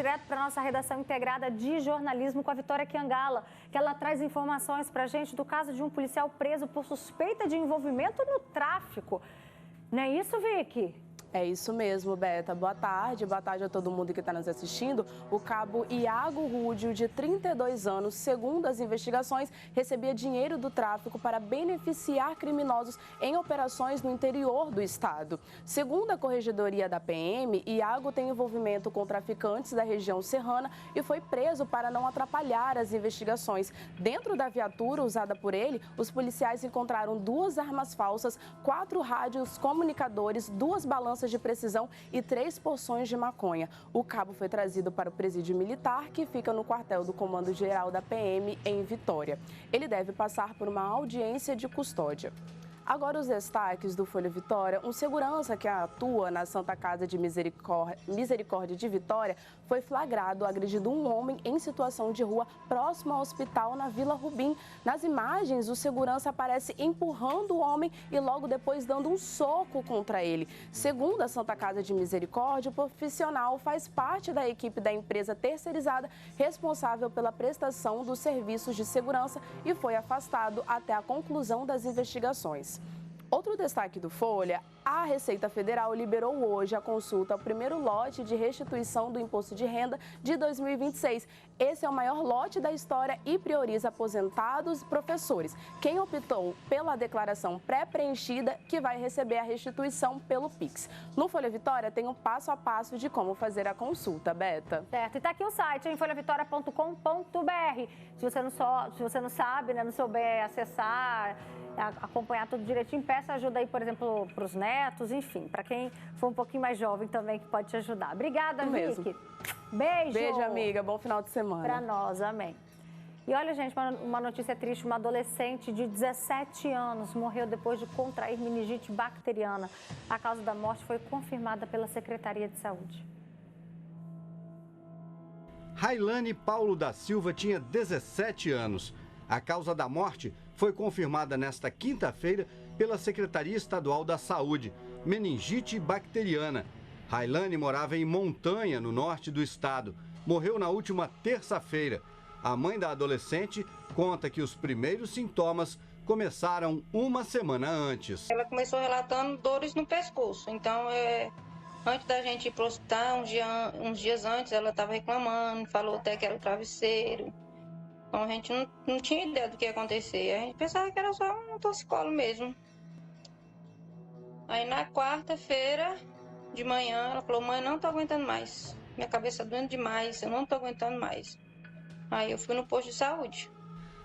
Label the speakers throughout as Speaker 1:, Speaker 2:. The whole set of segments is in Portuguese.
Speaker 1: direto para a nossa redação integrada de jornalismo com a Vitória Kiangala, que ela traz informações para a gente do caso de um policial preso por suspeita de envolvimento no tráfico. Não é isso, Vicky?
Speaker 2: É isso mesmo, Beta. Boa tarde a todo mundo que está nos assistindo. O cabo Iago Rúdio, de 32 anos, segundo as investigações, recebia dinheiro do tráfico para beneficiar criminosos em operações no interior do estado. Segundo a corregedoria da PM, Iago tem envolvimento com traficantes da região serrana e foi preso para não atrapalhar as investigações. Dentro da viatura usada por ele, os policiais encontraram 2 armas falsas, 4 rádios comunicadores, 2 balanças de precisão e 3 porções de maconha. O cabo foi trazido para o presídio militar, que fica no quartel do Comando Geral da PM em Vitória. Ele deve passar por uma audiência de custódia. Agora os destaques do Folha Vitória. Um segurança que atua na Santa Casa de Misericórdia de Vitória foi flagrado agredindo um homem em situação de rua próximo ao hospital na Vila Rubim. Nas imagens, o segurança aparece empurrando o homem e logo depois dando um soco contra ele. Segundo a Santa Casa de Misericórdia, o profissional faz parte da equipe da empresa terceirizada responsável pela prestação dos serviços de segurança e foi afastado até a conclusão das investigações. Outro destaque do Folha, a Receita Federal liberou hoje a consulta ao primeiro lote de restituição do imposto de renda de 2026. Esse é o maior lote da história e prioriza aposentados e professores. Quem optou pela declaração pré-preenchida que vai receber a restituição pelo Pix. No Folha Vitória tem um passo a passo de como fazer a consulta, Beta.
Speaker 1: Certo, e tá aqui o site, em folhavitória.com.br. Se você não sabe, né, não souber acessar, acompanhar tudo direitinho, peça ajuda aí, por exemplo, para os netos, enfim, para quem for um pouquinho mais jovem também que pode te ajudar. Obrigada, Vicky. Beijo.
Speaker 2: Beijo, amiga. Bom final de semana.
Speaker 1: Para nós, amém. E olha, gente, uma notícia triste, uma adolescente de 17 anos morreu depois de contrair meningite bacteriana. A causa da morte foi confirmada pela Secretaria de Saúde.
Speaker 3: Railane Paulo da Silva tinha 17 anos. A causa da morte foi confirmada nesta quinta-feira pela Secretaria Estadual da Saúde, meningite bacteriana. Railane morava em Montanha, no norte do estado. Morreu na última terça-feira. A mãe da adolescente conta que os primeiros sintomas começaram uma semana antes.
Speaker 4: Ela começou relatando dores no pescoço, então antes da gente ir para o hospital, uns dias antes, ela estava reclamando, falou até que era o travesseiro. Então a gente não tinha ideia do que ia acontecer, a gente pensava que era só um torcicolo mesmo. Aí na quarta-feira de manhã, ela falou: mãe, não tô aguentando mais, minha cabeça doendo demais, eu não tô aguentando mais. Aí eu fui no posto de saúde.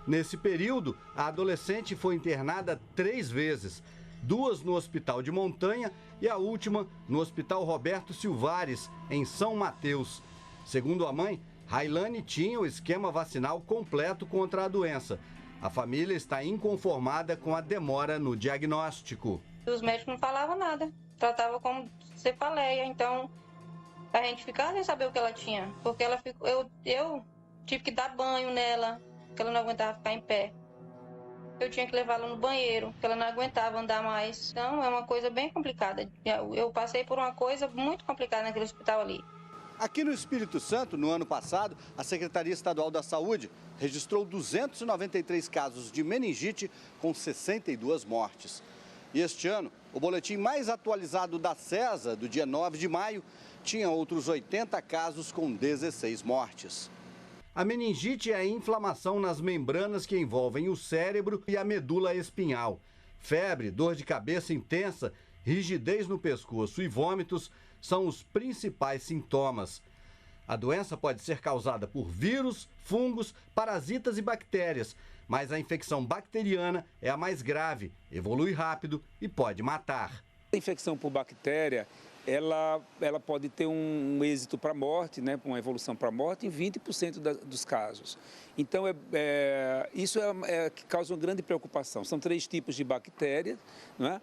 Speaker 3: Nesse período, a adolescente foi internada 3 vezes, 2 no Hospital de Montanha e a última no Hospital Roberto Silvares, em São Mateus. Segundo a mãe, Railane tinha o esquema vacinal completo contra a doença. A família está inconformada com a demora no diagnóstico.
Speaker 4: Os médicos não falavam nada, tratavam como cefaleia, então a gente ficava sem saber o que ela tinha, porque ela ficou, eu tive que dar banho nela, porque ela não aguentava ficar em pé. Eu tinha que levá-la no banheiro, porque ela não aguentava andar mais. Então é uma coisa bem complicada. Eu passei por uma coisa muito complicada naquele hospital ali.
Speaker 3: Aqui no Espírito Santo, no ano passado, a Secretaria Estadual da Saúde registrou 293 casos de meningite com 62 mortes. E este ano, o boletim mais atualizado da CESA, do dia 9 de maio, tinha outros 80 casos com 16 mortes. A meningite é a inflamação nas membranas que envolvem o cérebro e a medula espinhal. Febre, dor de cabeça intensa, rigidez no pescoço e vômitos são os principais sintomas. A doença pode ser causada por vírus, fungos, parasitas e bactérias, mas a infecção bacteriana é a mais grave, evolui rápido e pode matar.
Speaker 5: A infecção por bactéria, ela pode ter um êxito para a morte, né, uma evolução para a morte em 20% dos casos. Então, isso é que causa uma grande preocupação. São 3 tipos de bactérias, não é?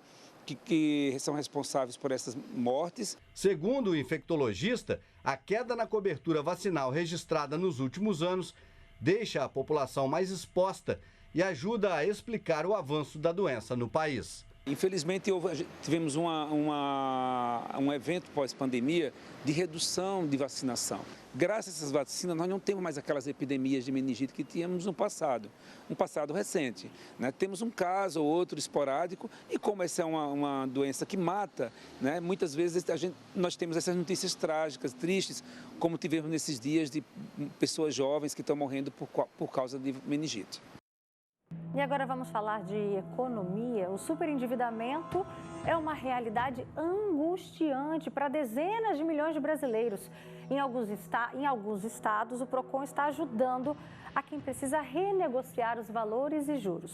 Speaker 5: Que são responsáveis por essas mortes.
Speaker 3: Segundo o infectologista, a queda na cobertura vacinal registrada nos últimos anos deixa a população mais exposta e ajuda a explicar o avanço da doença no país.
Speaker 5: Infelizmente, tivemos um evento pós-pandemia de redução de vacinação. Graças a essas vacinas, nós não temos mais aquelas epidemias de meningite que tínhamos no passado, um passado recente, né? Temos um caso ou outro esporádico e como essa é uma doença que mata, né? Muitas vezes nós temos essas notícias trágicas, tristes, como tivemos nesses dias de pessoas jovens que estão morrendo por causa de meningite.
Speaker 1: E agora vamos falar de economia. O superendividamento é uma realidade angustiante para dezenas de milhões de brasileiros. Em alguns estados, o PROCON está ajudando a quem precisa renegociar os valores e juros.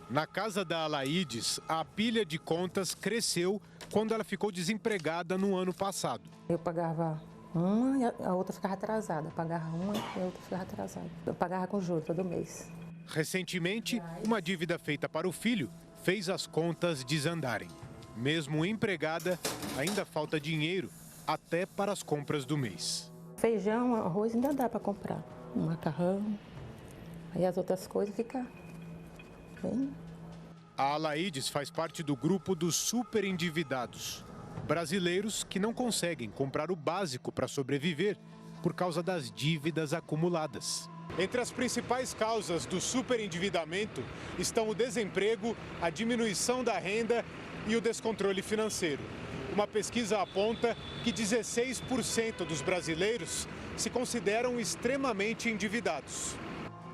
Speaker 6: Na casa da Alaides, a pilha de contas cresceu quando ela ficou desempregada no ano passado.
Speaker 7: Eu pagava uma e a outra ficava atrasada. Eu pagava uma e a outra ficava atrasada. Eu pagava com juros todo mês.
Speaker 6: Recentemente, uma dívida feita para o filho fez as contas desandarem. Mesmo empregada, ainda falta dinheiro até para as compras do mês.
Speaker 7: Feijão, arroz ainda dá para comprar. Um macarrão. Aí as outras coisas ficam bem.
Speaker 6: A Alaides faz parte do grupo dos superendividados. Brasileiros que não conseguem comprar o básico para sobreviver por causa das dívidas acumuladas. Entre as principais causas do superendividamento estão o desemprego, a diminuição da renda e o descontrole financeiro. Uma pesquisa aponta que 16% dos brasileiros se consideram extremamente endividados.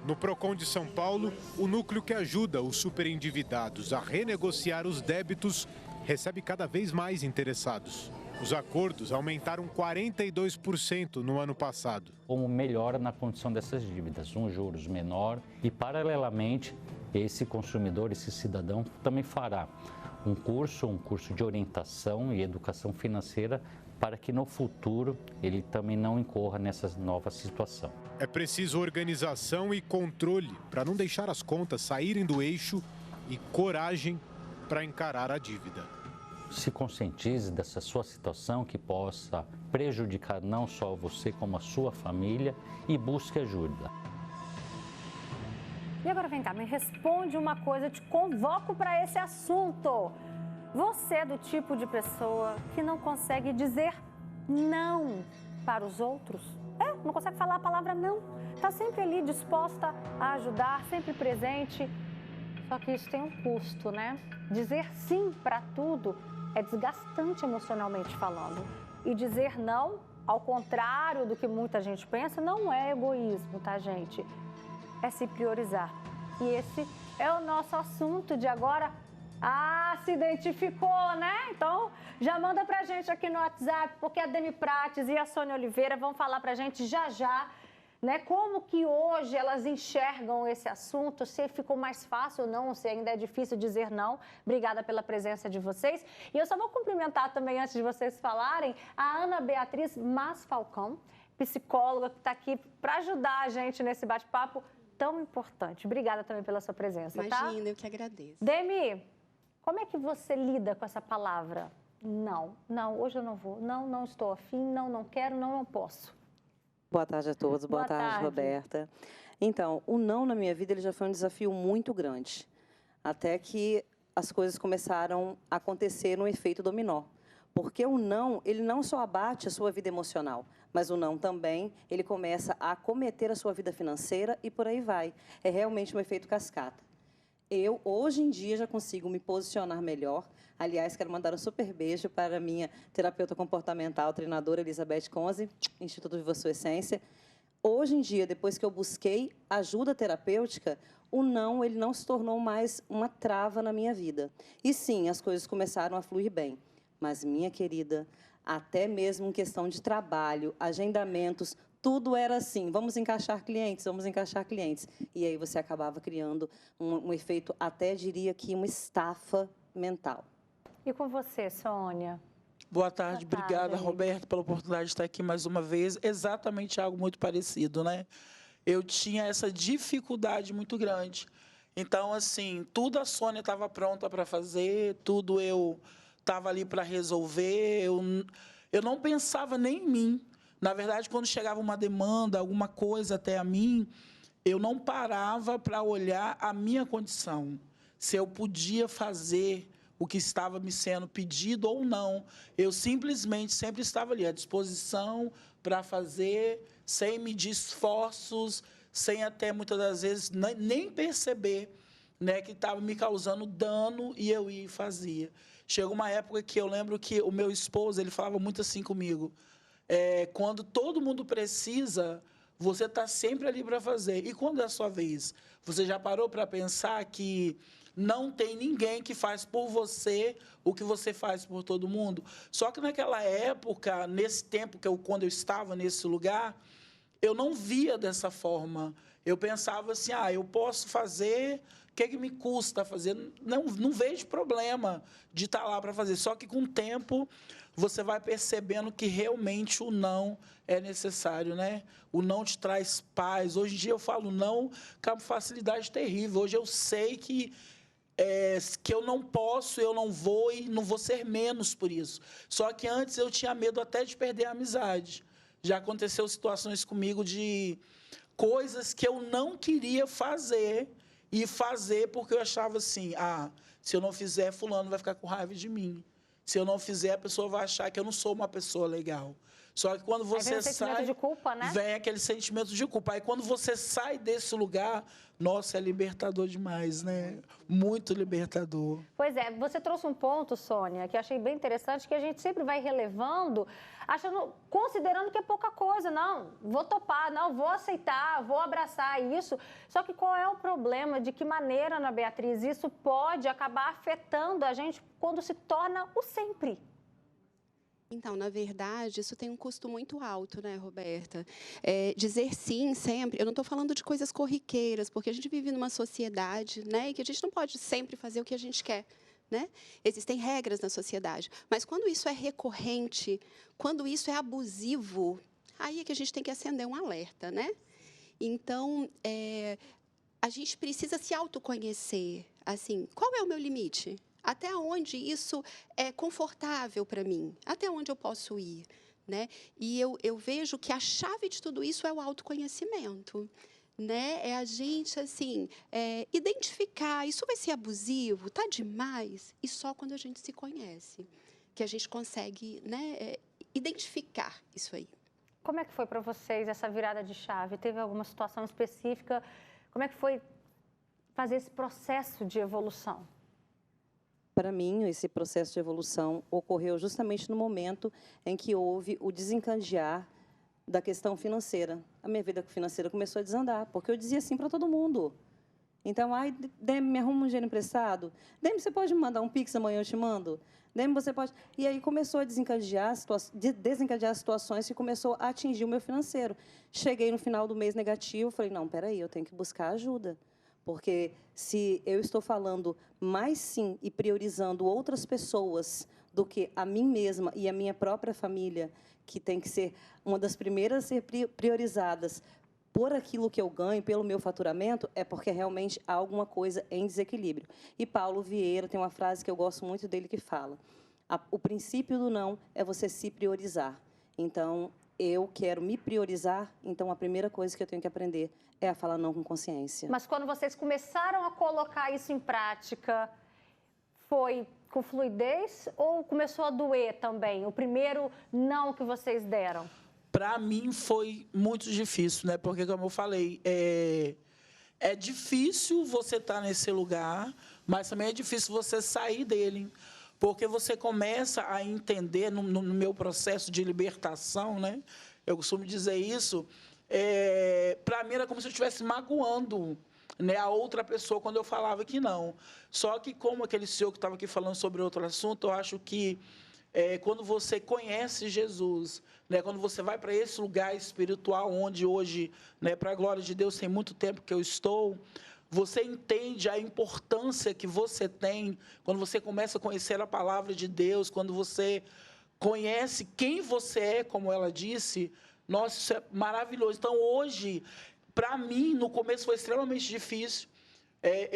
Speaker 6: No PROCON de São Paulo, o núcleo que ajuda os superendividados a renegociar os débitos recebe cada vez mais interessados. Os acordos aumentaram 42% no ano passado.
Speaker 8: Como melhora na condição dessas dívidas, juros menor e, paralelamente, esse consumidor, esse cidadão, também fará um curso de orientação e educação financeira para que no futuro ele também não incorra nessa nova situação.
Speaker 6: É preciso organização e controle para não deixar as contas saírem do eixo e coragem para encarar a dívida.
Speaker 8: Se conscientize dessa sua situação que possa prejudicar não só você como a sua família e busque ajuda.
Speaker 1: E agora vem cá, me responde uma coisa, eu te convoco para esse assunto. Você é do tipo de pessoa que não consegue dizer não para os outros? Não consegue falar a palavra não. Está sempre ali disposta a ajudar, sempre presente. Só que isso tem um custo, né? Dizer sim para tudo é desgastante emocionalmente falando. E dizer não, ao contrário do que muita gente pensa, não é egoísmo, tá, gente? É se priorizar. E esse é o nosso assunto de agora. Ah, se identificou, né? Então, já manda pra gente aqui no WhatsApp, porque a Demi Prates e a Sônia Oliveira vão falar pra gente já, né? Como que hoje elas enxergam esse assunto, se ficou mais fácil ou não, se ainda é difícil dizer não. Obrigada pela presença de vocês. E eu só vou cumprimentar também, antes de vocês falarem, a Ana Beatriz Mas Falcão, psicóloga que está aqui para ajudar a gente nesse bate-papo tão importante. Obrigada também pela sua presença, tá?
Speaker 9: Imagina, eu que agradeço.
Speaker 1: Demi, como é que você lida com essa palavra? Não, hoje eu não vou. Não estou afim, não quero, não posso.
Speaker 10: Boa tarde a todos, boa tarde, Roberta. Então, o não na minha vida ele já foi um desafio muito grande, até que as coisas começaram a acontecer no efeito dominó. Porque o não, ele não só abate a sua vida emocional, mas o não também, ele começa a acometer a sua vida financeira e por aí vai. É realmente um efeito cascata. Eu, hoje em dia, já consigo me posicionar melhor. Aliás, quero mandar um super beijo para a minha terapeuta comportamental, treinadora Elizabeth Conze, Instituto Viva Sua Essência. Hoje em dia, depois que eu busquei ajuda terapêutica, o não, ele não se tornou mais uma trava na minha vida. E sim, as coisas começaram a fluir bem. Mas, minha querida, até mesmo em questão de trabalho, agendamentos, tudo era assim, vamos encaixar clientes. E aí você acabava criando um efeito, até diria que uma estafa mental.
Speaker 1: E com você, Sônia?
Speaker 11: Boa tarde, obrigada, Roberto, pela oportunidade de estar aqui mais uma vez. Exatamente algo muito parecido, né? Eu tinha essa dificuldade muito grande. Então, assim, tudo a Sônia estava pronta para fazer, tudo eu estava ali para resolver. Eu não pensava nem em mim. Na verdade, quando chegava uma demanda, alguma coisa até a mim, eu não parava para olhar a minha condição. se eu podia fazer o que estava me sendo pedido ou não. Eu simplesmente sempre estava ali à disposição para fazer, sem medir esforços, sem até muitas das vezes nem perceber, né, que estava me causando dano, e eu ia e fazia. Chegou uma época que eu lembro que o meu esposo, ele falava muito assim comigo, quando todo mundo precisa, você está sempre ali para fazer. E quando é a sua vez? Você já parou para pensar que não tem ninguém que faz por você o que você faz por todo mundo? Só que naquela época, nesse tempo quando eu estava nesse lugar, eu não via dessa forma. Eu pensava assim, eu posso fazer, o que me custa fazer? Não vejo problema de estar lá para fazer. Só que com o tempo você vai percebendo que realmente o não é necessário, né? O não te traz paz. Hoje em dia eu falo não com uma facilidade terrível. Hoje eu sei que eu não posso, eu não vou e não vou ser menos por isso. Só que antes eu tinha medo até de perder a amizade. Já aconteceu situações comigo de coisas que eu não queria fazer e fazer porque eu achava assim, se eu não fizer, fulano vai ficar com raiva de mim. Se eu não fizer, a pessoa vai achar que eu não sou uma pessoa legal. Só que quando você
Speaker 1: vem sentimento de culpa, né?
Speaker 11: Vem aquele sentimento de culpa. Aí quando você sai desse lugar, nossa, é libertador demais, né? Muito libertador.
Speaker 1: Pois é, você trouxe um ponto, Sônia, que eu achei bem interessante, que a gente sempre vai relevando, considerando que é pouca coisa. Não, vou topar, não, vou aceitar, vou abraçar isso. Só que qual é o problema? De que maneira, Ana Beatriz, isso pode acabar afetando a gente quando se torna o sempre?
Speaker 9: Então, na verdade, isso tem um custo muito alto, né, Roberta? Dizer sim sempre, eu não estou falando de coisas corriqueiras, porque a gente vive numa sociedade, né, e que a gente não pode sempre fazer o que a gente quer, né? Existem regras na sociedade, mas quando isso é recorrente, quando isso é abusivo, aí é que a gente tem que acender um alerta, né? Então, a gente precisa se autoconhecer, assim, qual é o meu limite? Até onde isso é confortável para mim? Até onde eu posso ir? Né? E eu vejo que a chave de tudo isso é o autoconhecimento. Né? É a gente, assim, identificar, isso vai ser abusivo, está demais? E só quando a gente se conhece, que a gente consegue, né, identificar isso aí.
Speaker 1: Como é que foi para vocês essa virada de chave? Teve alguma situação específica? Como é que foi fazer esse processo de evolução?
Speaker 10: Para mim, esse processo de evolução ocorreu justamente no momento em que houve o desencadear da questão financeira. A minha vida financeira começou a desandar, porque eu dizia sim para todo mundo. Então, Demi, me arruma um dinheiro emprestado? Demi, você pode me mandar um Pix amanhã, eu te mando? Demi, você pode... E aí começou a desencadear situações que começou a atingir o meu financeiro. Cheguei no final do mês negativo, falei, não, peraí, eu tenho que buscar ajuda. Porque se eu estou falando mais sim e priorizando outras pessoas do que a mim mesma e a minha própria família, que tem que ser uma das primeiras a ser priorizadas por aquilo que eu ganho, pelo meu faturamento, é porque realmente há alguma coisa em desequilíbrio. E Paulo Vieira tem uma frase que eu gosto muito dele que fala, o princípio do não é você se priorizar. Então, eu quero me priorizar, então a primeira coisa que eu tenho que aprender é a falar não com consciência.
Speaker 1: Mas quando vocês começaram a colocar isso em prática, foi com fluidez ou começou a doer também? O primeiro não que vocês deram?
Speaker 11: Para mim foi muito difícil, né? Porque, como eu falei, é difícil você estar nesse lugar, mas também é difícil você sair dele. Porque você começa a entender, no meu processo de libertação, né? Eu costumo dizer isso, para mim era como se eu estivesse magoando, né, a outra pessoa quando eu falava que não. Só que, como aquele senhor que estava aqui falando sobre outro assunto, eu acho que quando você conhece Jesus, né, quando você vai para esse lugar espiritual, onde hoje, né, para a glória de Deus, tem muito tempo que eu estou, você entende a importância que você tem quando você começa a conhecer a palavra de Deus, quando você conhece quem você é, como ela disse. Nossa, isso é maravilhoso. Então, hoje, para mim, no começo foi extremamente difícil.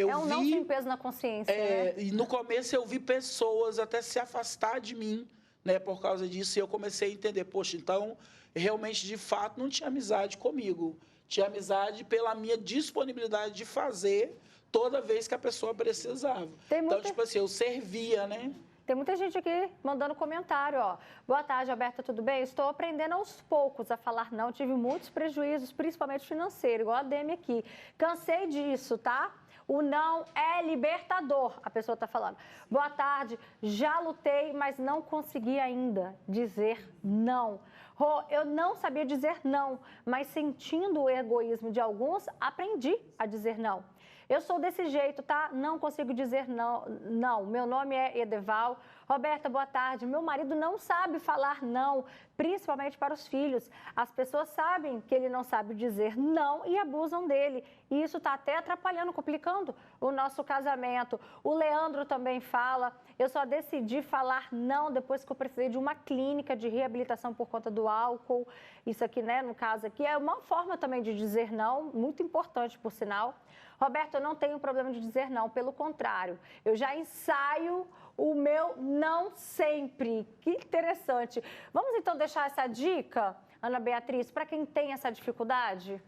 Speaker 1: Não sem peso na consciência, né?
Speaker 11: E no começo eu vi pessoas até se afastar de mim, né, por causa disso, e eu comecei a entender, poxa, então, realmente, de fato, não tinha amizade comigo. Tinha amizade pela minha disponibilidade de fazer toda vez que a pessoa precisava. Então, tipo assim, eu servia, né?
Speaker 1: Tem muita gente aqui mandando comentário, ó. Boa tarde, Alberta, tudo bem? Estou aprendendo aos poucos a falar não. Tive muitos prejuízos, principalmente financeiro, igual a Demi aqui. Cansei disso, tá? O não é libertador, a pessoa está falando. Boa tarde, já lutei, mas não consegui ainda dizer não. Rô, eu não sabia dizer não, mas sentindo o egoísmo de alguns, aprendi a dizer não. Eu sou desse jeito, tá? Não consigo dizer não. Não, meu nome é Edeval. Roberta, boa tarde. Meu marido não sabe falar não, principalmente para os filhos. As pessoas sabem que ele não sabe dizer não e abusam dele. E isso está até atrapalhando, complicando o nosso casamento. O Leandro também fala, eu só decidi falar não depois que eu precisei de uma clínica de reabilitação por conta do álcool. Isso aqui, né, no caso aqui, é uma forma também de dizer não, muito importante, por sinal. Roberto, eu não tenho problema de dizer não, pelo contrário, eu já ensaio o meu não sempre. Que interessante. Vamos então deixar essa dica, Ana Beatriz, para quem tem essa dificuldade?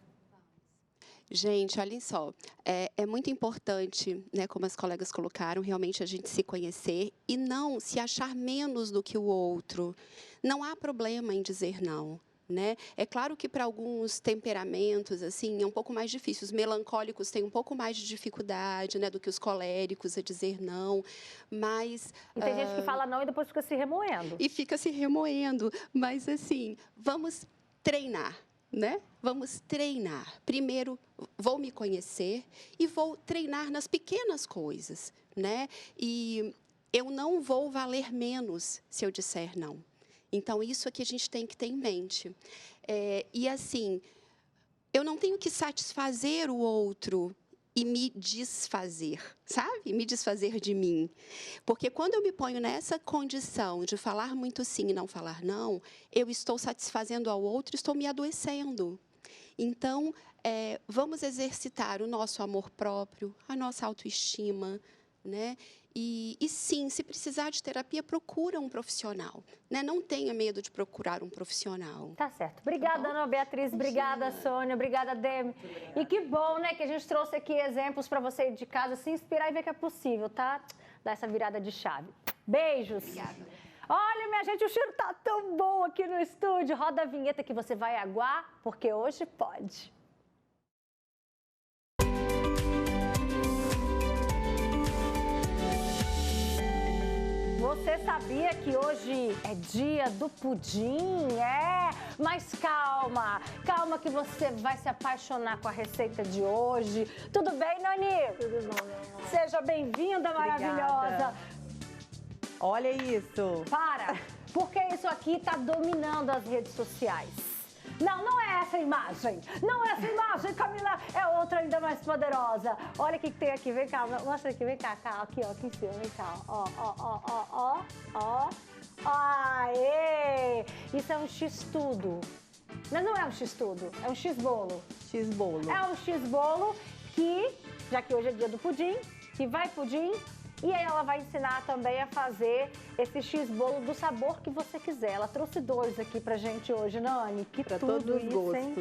Speaker 9: Gente, olhem só, é muito importante, né, como as colegas colocaram, realmente a gente se conhecer e não se achar menos do que o outro. Não há problema em dizer não. Né? É claro que para alguns temperamentos assim é um pouco mais difícil. Os melancólicos têm um pouco mais de dificuldade, né, do que os coléricos a dizer não, mas...
Speaker 1: E tem gente que fala não e depois fica se remoendo.
Speaker 9: E fica se remoendo, mas assim, vamos treinar, né? Vamos treinar. Primeiro, vou me conhecer e vou treinar nas pequenas coisas, né? E eu não vou valer menos se eu disser não. Então, isso aqui a gente tem que ter em mente. E, assim, eu não tenho que satisfazer o outro e me desfazer, sabe? Me desfazer de mim. Porque quando eu me ponho nessa condição de falar muito sim e não falar não, eu estou satisfazendo ao outro e estou me adoecendo. Então, vamos exercitar o nosso amor próprio, a nossa autoestima, né? E sim, se precisar de terapia, procura um profissional, né? Não tenha medo de procurar um profissional.
Speaker 1: Tá certo. Obrigada, Ana Beatriz. Obrigada, Sônia. Obrigada, Demi. E que bom, né, que a gente trouxe aqui exemplos para você de casa se inspirar e ver que é possível, tá? Dar essa virada de chave. Beijos.
Speaker 9: Obrigada.
Speaker 1: Olha, minha gente, o cheiro tá tão bom aqui no estúdio. Roda a vinheta que você vai aguar, porque hoje pode. Você sabia que hoje é dia do pudim? Mas calma, calma que você vai se apaixonar com a receita de hoje. Tudo bem, Nani?
Speaker 12: Tudo bom, meu amor.
Speaker 1: Seja bem-vinda, maravilhosa.
Speaker 12: Olha isso.
Speaker 1: Para, porque isso aqui tá dominando as redes sociais. Não, não é essa imagem. Não é essa imagem, Camila. É outra ainda mais poderosa. Olha o que tem aqui. Vem cá, mostra aqui. Vem cá, aqui, ó. Aqui em cima. Vem cá. Ó. Aê! Isso é um X-tudo. Mas não é um X-tudo. É um X-bolo.
Speaker 12: X-bolo.
Speaker 1: É um X-bolo que, já que hoje é dia do pudim, que vai pudim. E aí ela vai ensinar também a fazer esse X-bolo do sabor que você quiser. Ela trouxe 2 aqui pra gente hoje, Nani. Que
Speaker 12: pra
Speaker 1: tudo
Speaker 12: todos os
Speaker 1: isso,
Speaker 12: gostos,
Speaker 1: hein?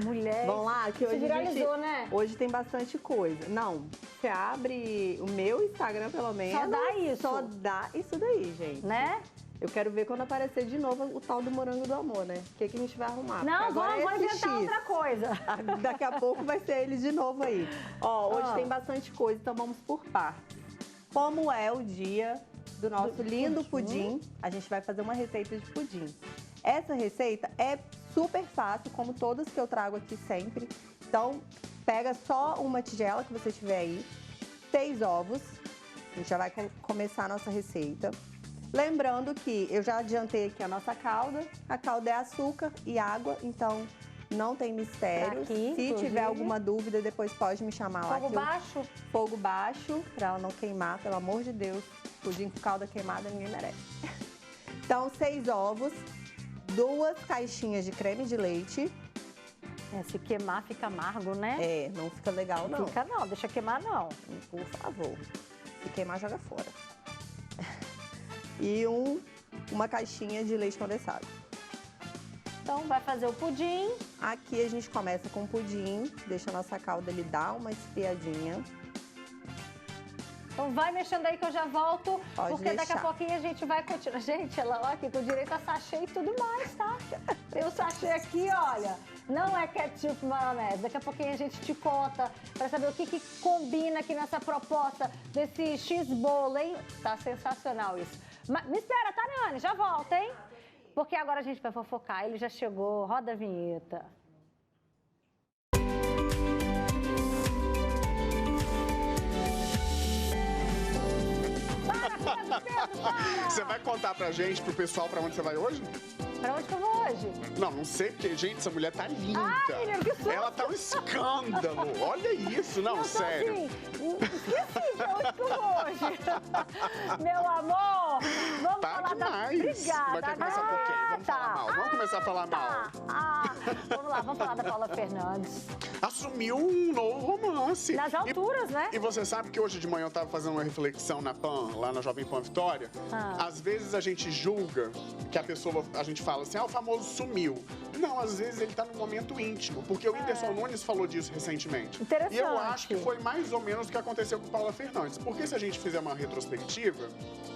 Speaker 1: Mulher.
Speaker 12: Vamos lá, que hoje
Speaker 1: viralizou, né?
Speaker 12: Hoje tem bastante coisa. Não, você abre o meu Instagram, pelo menos.
Speaker 1: Só dá isso.
Speaker 12: Só dá isso daí, gente.
Speaker 1: Né?
Speaker 12: Eu quero ver quando aparecer de novo o tal do morango do amor, né? O que a gente vai arrumar?
Speaker 1: Não, vamos inventar outra coisa.
Speaker 12: Daqui a pouco vai ser ele de novo aí. Ó, hoje tem bastante coisa, então vamos por partes. Como é o dia do nosso lindo pudim, a gente vai fazer uma receita de pudim. Essa receita é super fácil, como todas que eu trago aqui sempre. Então, pega só uma tigela que você tiver aí, 6 ovos. A gente já vai começar a nossa receita. Lembrando que eu já adiantei aqui a nossa calda. A calda é açúcar e água, então não tem mistério.
Speaker 1: Aqui,
Speaker 12: se tiver alguma dúvida, depois pode me chamar lá.
Speaker 1: Fogo baixo?
Speaker 12: Fogo baixo, pra ela não queimar, pelo amor de Deus. Pudim com calda queimada ninguém merece. Então, 6 ovos, 2 caixinhas de creme de leite.
Speaker 1: Se queimar, fica amargo, né?
Speaker 12: Não fica legal, não.
Speaker 1: Fica não, deixa queimar não.
Speaker 12: Por favor. Se queimar, joga fora. E uma caixinha de leite condensado.
Speaker 1: Então, vai fazer o pudim.
Speaker 12: Aqui a gente começa com o pudim, deixa a nossa calda ele dar uma esfriadinha.
Speaker 1: Então vai mexendo aí que eu já volto,
Speaker 12: Pode
Speaker 1: porque
Speaker 12: deixar.
Speaker 1: daqui a pouquinho a gente vai continuar. Gente, ela ó, aqui com direito a sachê e tudo mais, tá? Tem o sachê aqui, olha, não é ketchup maionese. Daqui a pouquinho a gente te conta para saber o que combina aqui nessa proposta desse X-bolo, hein? Tá sensacional isso. Mas, me espera, tá, Nani? Já volta, hein? Porque agora a gente vai fofocar. Ele já chegou, roda a vinheta.
Speaker 13: Você vai contar pra gente, pro pessoal, pra onde você vai hoje?
Speaker 1: Pra onde que eu vou hoje?
Speaker 13: Não sei, porque, gente, essa mulher tá linda.
Speaker 1: Ai, menino, que susto.
Speaker 13: Ela tá um escândalo. Olha isso, não,
Speaker 1: Eu tô
Speaker 13: sério.
Speaker 1: assim, esqueci pra onde que eu vou hoje. Meu amor, vamos
Speaker 13: Tá
Speaker 1: falar
Speaker 13: demais.
Speaker 1: Obrigada.
Speaker 13: Mas quer começar por quem? Vamos falar mal. Vamos começar a falar mal.
Speaker 1: Vamos lá, vamos falar da Paula Fernandes.
Speaker 13: Assumiu um novo romance.
Speaker 1: Nas alturas, né?
Speaker 13: E você sabe que hoje de manhã eu tava fazendo uma reflexão na PAN, lá na Jovem Pan Vitória. Às vezes a gente julga que a pessoa, a gente fala assim, o famoso sumiu. Não, às vezes ele tá num momento íntimo, porque o Whindersson Nunes falou disso recentemente.
Speaker 1: Interessante.
Speaker 13: E eu acho que foi mais ou menos o que aconteceu com Paula Fernandes. Porque se a gente fizer uma retrospectiva,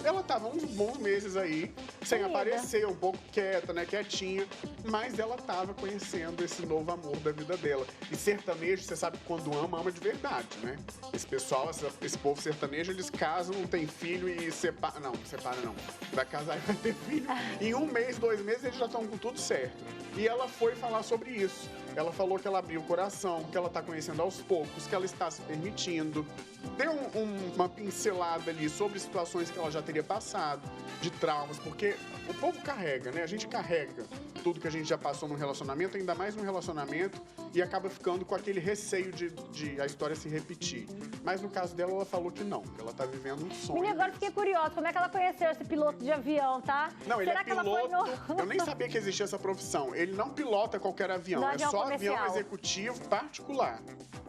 Speaker 13: ela tava uns bons meses aí, sem aparecer, um pouco quieta, né, quietinha, mas ela tava conhecendo esse novo amor da vida dela. E sertanejo, você sabe que quando ama, ama de verdade, né? Esse pessoal, esse povo sertanejo, eles casam, não tem filho e separa. Não, separa não. Vai casar e vai ter filho. Em 1 mês, 2 meses, eles já estão com tudo certo. E ela foi falar sobre isso. Ela falou que ela abriu o coração, que ela tá conhecendo aos poucos, que ela está se permitindo. Deu uma pincelada ali sobre situações que ela já teria passado, de traumas, porque o povo carrega, né? A gente carrega tudo que a gente já passou num relacionamento, ainda mais num relacionamento, e acaba ficando com aquele receio de a história se repetir. Mas no caso dela, ela falou que não, que ela tá vivendo um sonho.
Speaker 1: Menina, agora fiquei curiosa, como é que ela conheceu esse piloto de avião, tá?
Speaker 13: Não, ele
Speaker 1: Será
Speaker 13: é
Speaker 1: que ela foi
Speaker 13: piloto. Eu nem sabia que existia essa profissão. Ele não pilota qualquer avião,
Speaker 1: Não,
Speaker 13: é
Speaker 1: avião
Speaker 13: só
Speaker 1: comercial.
Speaker 13: avião executivo particular.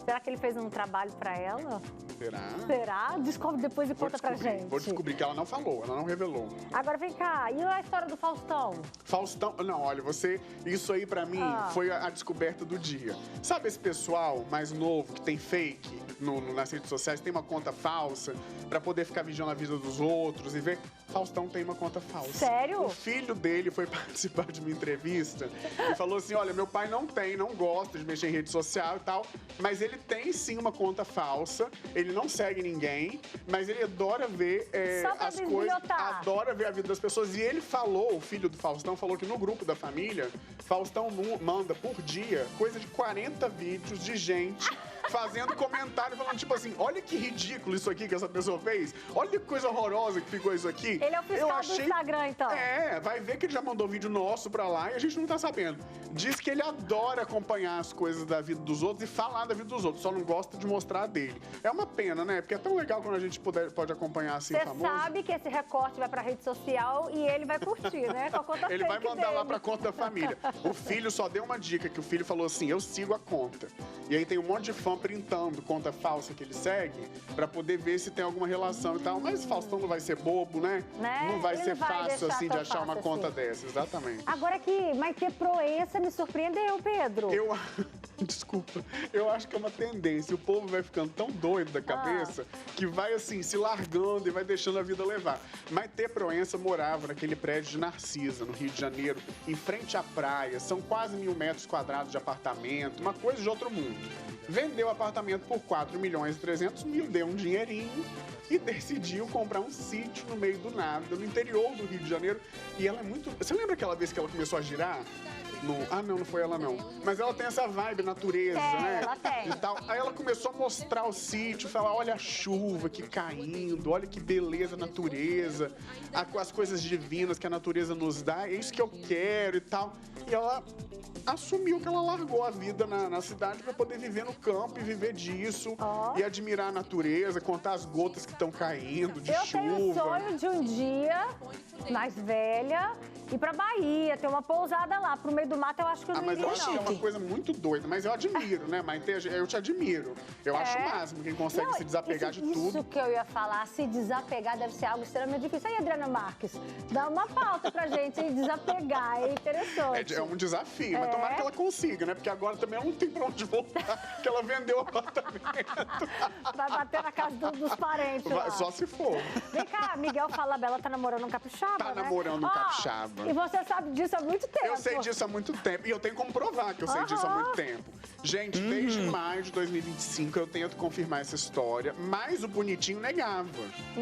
Speaker 1: Será que ele fez um trabalho pra ela?
Speaker 13: Será?
Speaker 1: Será? Descobre depois e conta pra gente.
Speaker 13: Vou descobrir que ela não falou, ela não revelou.
Speaker 1: Agora vem cá, e a história do Faustão?
Speaker 13: Faustão, não, olha, isso aí pra mim foi a descoberta do dia. Sabe esse pessoal mais novo que tem fake nas redes sociais, tem uma conta falsa pra poder ficar vigiando a vida dos outros e ver? Faustão tem uma conta falsa.
Speaker 1: Sério?
Speaker 13: O filho dele foi participar de uma entrevista e falou assim, olha, meu pai não gosta de mexer em rede social e tal, mas ele tem sim uma conta falsa, ele não segue ninguém, mas ele adora ver as coisas, adora ver a vida das pessoas. E ele falou, o filho do Faustão falou que no grupo da família, Faustão manda por dia coisa de 40 vídeos de gente fazendo comentário, falando tipo assim, olha que ridículo isso aqui que essa pessoa fez, olha que coisa horrorosa que ficou isso aqui.
Speaker 1: Ele é o fiscal do Instagram, então.
Speaker 13: Vai ver que ele já mandou vídeo nosso pra lá e a gente não tá sabendo. Diz que ele adora acompanhar as coisas da vida dos outros e falar da vida dos outros, só não gosta de mostrar a dele. É uma pena, né? Porque é tão legal quando a gente pode acompanhar assim, famoso.
Speaker 1: Você sabe que esse recorte vai pra rede social e ele vai curtir, né? Com a conta
Speaker 13: Ele vai mandar
Speaker 1: dele.
Speaker 13: lá pra conta da família. O filho só deu uma dica, que o filho falou assim, eu sigo a conta. E aí tem um monte de fã printando conta falsa que ele segue pra poder ver se tem alguma relação e tal. Mas Faustão não vai ser bobo, né? Não vai ser fácil assim de achar uma conta dessa, exatamente.
Speaker 1: Agora que Maitê Proença me surpreendeu, Pedro.
Speaker 13: Desculpa, eu acho que é uma tendência. O povo vai ficando tão doido da cabeça que vai assim, se largando e vai deixando a vida levar. Maitê Proença morava naquele prédio de Narcisa, no Rio de Janeiro, em frente à praia. São quase 1.000 metros quadrados de apartamento, uma coisa de outro mundo. Vendeu o apartamento por 4.300.000, deu um dinheirinho e decidiu comprar um sítio no meio do nada, no interior do Rio de Janeiro. E ela é muito... Você lembra aquela vez que ela começou a girar? Não foi ela não. Mas ela tem essa vibe natureza, né?
Speaker 1: Ela tem.
Speaker 13: E tal. Aí ela começou a mostrar o sítio, falar, olha a chuva aqui caindo, olha que beleza a natureza, as coisas divinas que a natureza nos dá, é isso que eu quero e tal. E ela assumiu que ela largou a vida na cidade para poder viver no campo e viver disso e admirar a natureza, contar as gotas que estão caindo de chuva.
Speaker 1: Eu tenho o sonho de um dia, mais velha, ir pra Bahia, ter uma pousada lá, pro meio meio do mato, eu acho que eu não
Speaker 13: mas
Speaker 1: iria,
Speaker 13: eu acho que é uma coisa muito doida. Mas eu admiro, né, Maite? Eu te admiro. Eu acho o máximo quem consegue se desapegar de tudo.
Speaker 1: Isso que eu ia falar, se desapegar deve ser algo extremamente difícil. Aí, Adriana Marques, dá uma pauta pra gente desapegar, é interessante.
Speaker 13: É um desafio, mas tomara que ela consiga, né? Porque agora também ela não tem pra onde voltar, porque ela vendeu o apartamento.
Speaker 1: Vai bater na casa dos parentes lá.
Speaker 13: Só se for.
Speaker 1: Vem cá, Miguel Falabella tá namorando um capixaba,
Speaker 13: Tá
Speaker 1: né?
Speaker 13: namorando um capixaba.
Speaker 1: E você sabe disso há muito tempo.
Speaker 13: Eu sei disso há muito tempo. E eu tenho como provar que eu sei disso há muito tempo. Gente, desde maio de 2025 eu tento confirmar essa história, mas o bonitinho negava.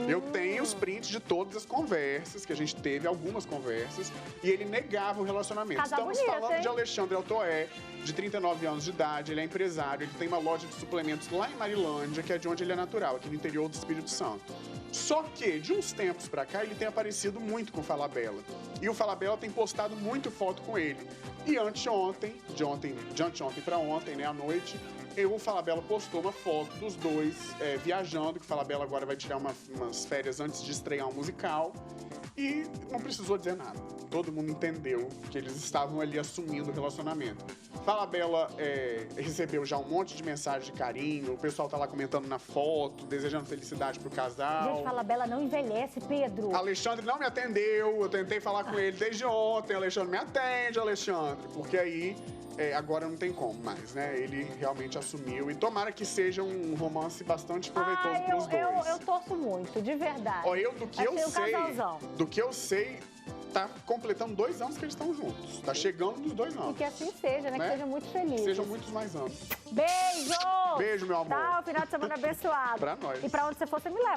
Speaker 13: Eu tenho os prints de todas as conversas que a gente teve, algumas conversas, e ele negava o relacionamento.
Speaker 1: Casal
Speaker 13: Estamos
Speaker 1: bonito,
Speaker 13: falando
Speaker 1: hein?
Speaker 13: de Alexandre Altoé, de 39 anos de idade, ele é empresário, ele tem uma loja de suplementos lá em Marilândia, que é de onde ele é natural, aqui no interior do Espírito Santo. Só que, de uns tempos pra cá, ele tem aparecido muito com o Falabella. E o Falabella tem postado muito foto com ele. E anteontem, de anteontem pra ontem, né, à noite, o Falabella postou uma foto dos dois viajando, que o Falabella agora vai tirar umas férias antes de estrear um musical. E não precisou dizer nada. Todo mundo entendeu que eles estavam ali assumindo o relacionamento. Falabella recebeu já um monte de mensagem de carinho, o pessoal tá lá comentando na foto, desejando felicidade pro casal.
Speaker 1: Gente, Falabella não envelhece, Pedro.
Speaker 13: Alexandre não me atendeu, eu tentei falar com ele desde ontem. Alexandre, me atende, Alexandre. Porque aí, agora não tem como mais, né? Ele realmente assumiu. E tomara que seja um romance bastante proveitoso pros dois.
Speaker 1: Eu torço muito, de verdade.
Speaker 13: Ó, do que eu sei, tá completando 2 anos que eles estão juntos. Tá chegando nos 2 anos.
Speaker 1: E que assim seja, né? Que sejam muito felizes.
Speaker 13: Que sejam muitos mais anos.
Speaker 1: Beijo!
Speaker 13: Beijo, meu amor.
Speaker 1: Tá, final de semana abençoado.
Speaker 13: Pra nós.
Speaker 1: E pra onde você for, você me leva.